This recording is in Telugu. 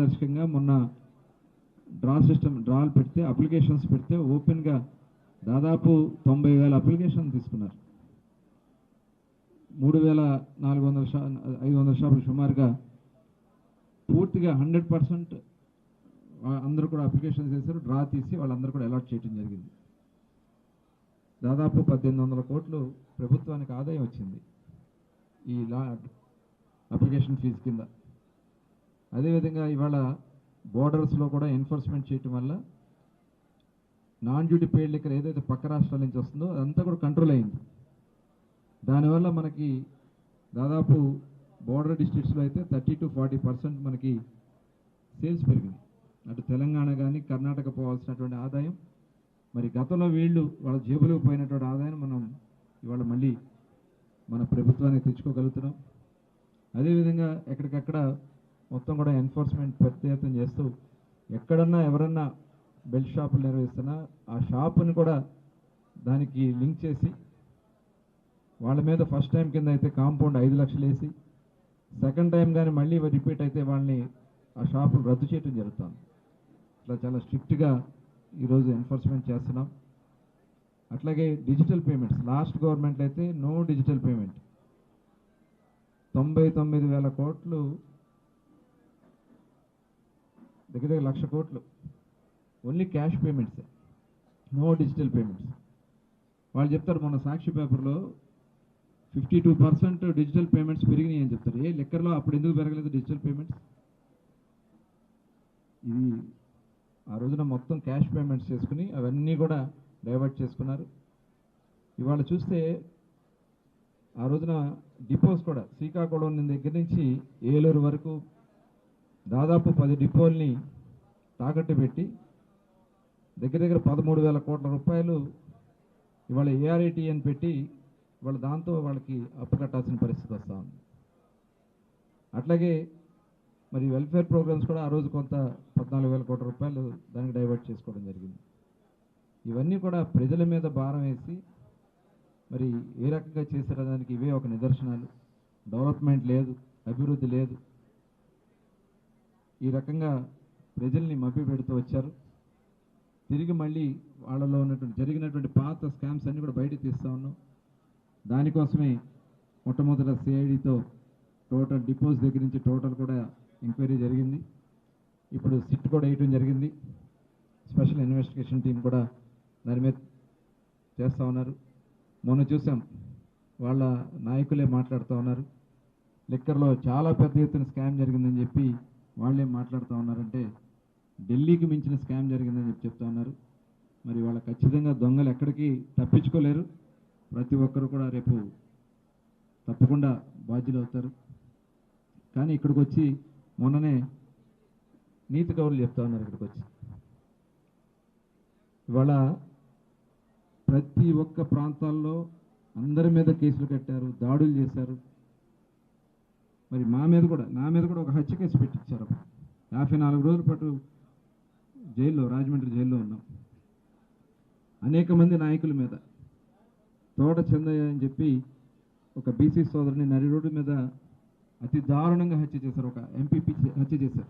దర్శకంగా మొన్న డ్రాలు పెడితే అప్లికేషన్స్ పెడితే ఓపెన్గా దాదాపు 90,000 అప్లికేషన్ తీసుకున్నారు. 3,400 షాపులు సుమారుగా పూర్తిగా 100% అందరూ కూడా అప్లికేషన్ చేశారు. డ్రా తీసి వాళ్ళందరూ కూడా అలాట్ చేయడం జరిగింది. దాదాపు 1,800 కోట్లు ప్రభుత్వానికి ఆదాయం వచ్చింది ఈ అప్లికేషన్ ఫీజు కింద. అదేవిధంగా ఇవాళ బోర్డర్స్లో కూడా ఎన్ఫోర్స్మెంట్ చేయటం వల్ల నాన్ డ్యూటీ పెయిడ్ లిక్కర్ ఏదైతే పక్క రాష్ట్రాల నుంచి వస్తుందో అదంతా కూడా కంట్రోల్ అయింది. దానివల్ల మనకి దాదాపు బోర్డర్ డిస్ట్రిక్ట్స్లో అయితే 30 to 40% మనకి సేల్స్ పెరిగింది. అటు తెలంగాణ కానీ కర్ణాటక పోవాల్సినటువంటి ఆదాయం, మరి గతంలో వాళ్ళ జేబులకు పోయినటువంటి ఆదాయం మనం ఇవాళ మళ్ళీ మన ప్రభుత్వానికి తెచ్చుకోగలుగుతున్నాం. అదేవిధంగా ఎక్కడికక్కడ మొత్తం కూడా ఎన్ఫోర్స్మెంట్ ప్రత్యేకం చేస్తూ ఎక్కడన్నా ఎవరన్నా బెల్ట్ షాపులు నిర్వహిస్తున్నా ఆ షాపుని కూడా దానికి లింక్ చేసి వాళ్ళ మీద ఫస్ట్ టైం కింద అయితే కాంపౌండ్ 5 లక్షలు వేసి, సెకండ్ టైం కానీ మళ్ళీ రిపీట్ అయితే వాళ్ళని ఆ షాపులు రద్దు చేయడం జరుగుతుంది. ఇట్లా చాలా స్ట్రిక్ట్గా ఈరోజు ఎన్ఫోర్స్మెంట్ చేస్తున్నాం. అట్లాగే డిజిటల్ పేమెంట్స్, లాస్ట్ గవర్నమెంట్లో అయితే నో డిజిటల్ పేమెంట్, 99,000 కోట్లు, దగ్గర 1,00,000 కోట్లు ఓన్లీ క్యాష్ పేమెంట్సే, నో డిజిటల్ పేమెంట్స్. వాళ్ళు చెప్తారు మొన్న సాక్షి పేపర్లో 52% డిజిటల్ పేమెంట్స్ పెరిగినాయి అని చెప్తారు. లెక్కర్లో అప్పుడు ఎందుకు పెరగలేదు డిజిటల్ పేమెంట్స్? ఇది ఆ రోజున మొత్తం క్యాష్ పేమెంట్స్ చేసుకుని అవన్నీ కూడా డైవర్ట్ చేసుకున్నారు. ఇవాళ చూస్తే ఆ రోజున డిపోస్ కూడా శ్రీకాకుళం దగ్గర నుంచి ఏలూరు వరకు దాదాపు 10 డిపోల్ని తాకట్టు పెట్టి దగ్గర 13,000 కోట్ల రూపాయలు ఇవాళ ఏఆర్ఐటీఎన్ పెట్టి దాంతో వాళ్ళకి అప్పు కట్టాల్సిన పరిస్థితి వస్తూ ఉంది. అట్లాగే మరి వెల్ఫేర్ ప్రోగ్రామ్స్ కూడా ఆ రోజు కొంత 14,000 కోట్ల రూపాయలు దానికి డైవర్ట్ చేసుకోవడం జరిగింది. ఇవన్నీ కూడా ప్రజల మీద భారం వేసి మరి ఏ రకంగా చేశారనడానికి ఇవే ఒక నిదర్శనాలు. డెవలప్మెంట్ లేదు, అభివృద్ధి లేదు, ఈ రకంగా ప్రజల్ని మభ్య పెడుతూ వచ్చారు. తిరిగి మళ్ళీ వాళ్ళలో ఉన్నటువంటి జరిగినటువంటి పాత స్కామ్స్ అన్నీ కూడా బయటకు తీస్తూ ఉన్నాం. దానికోసమే మొట్టమొదట సిఐడితో టోటల్ డిపోస్ దగ్గర నుంచి టోటల్ కూడా ఎంక్వైరీ జరిగింది. ఇప్పుడు సిట్ కూడా వేయటం జరిగింది. స్పెషల్ ఇన్వెస్టిగేషన్ టీం కూడా దాని మీద చేస్తూ ఉన్నారు. మొన్న చూసాం వాళ్ళ నాయకులే మాట్లాడుతూ ఉన్నారు, లిక్కర్లో చాలా పెద్ద ఎత్తున స్కామ్ జరిగిందని చెప్పి వాళ్ళే మాట్లాడుతూ ఉన్నారంటే ఢిల్లీకి మించిన స్కామ్ జరిగిందని చెప్పి చెప్తా ఉన్నారు. మరి వాళ్ళ ఖచ్చితంగా దొంగలు ఎక్కడికి తప్పించుకోలేరు. ప్రతి ఒక్కరు కూడా రేపు తప్పకుండా బాధ్యులు అవుతారు. కానీ ఇక్కడికి వచ్చి మొన్ననే నీతి కౌరులు చెప్తా ఉన్నారు. ఇక్కడికి వచ్చి ఇవాళ ప్రతి ఒక్క ప్రాంతాల్లో అందరి మీద కేసులు కట్టారు, దాడులు చేశారు. మరి నా మీద కూడా ఒక హత్య కేసు పెట్టించారు. 54 రోజుల పాటు జైల్లో, రాజమండ్రి జైల్లో ఉన్నాం. అనేక మంది నాయకుల మీద తోట చందయ్య అని చెప్పి ఒక బీసీ సోదరుని నడి రోడ్డు మీద అతి దారుణంగా హత్య చేశారు. ఒక ఎంపీపీ హత్య చేశారు.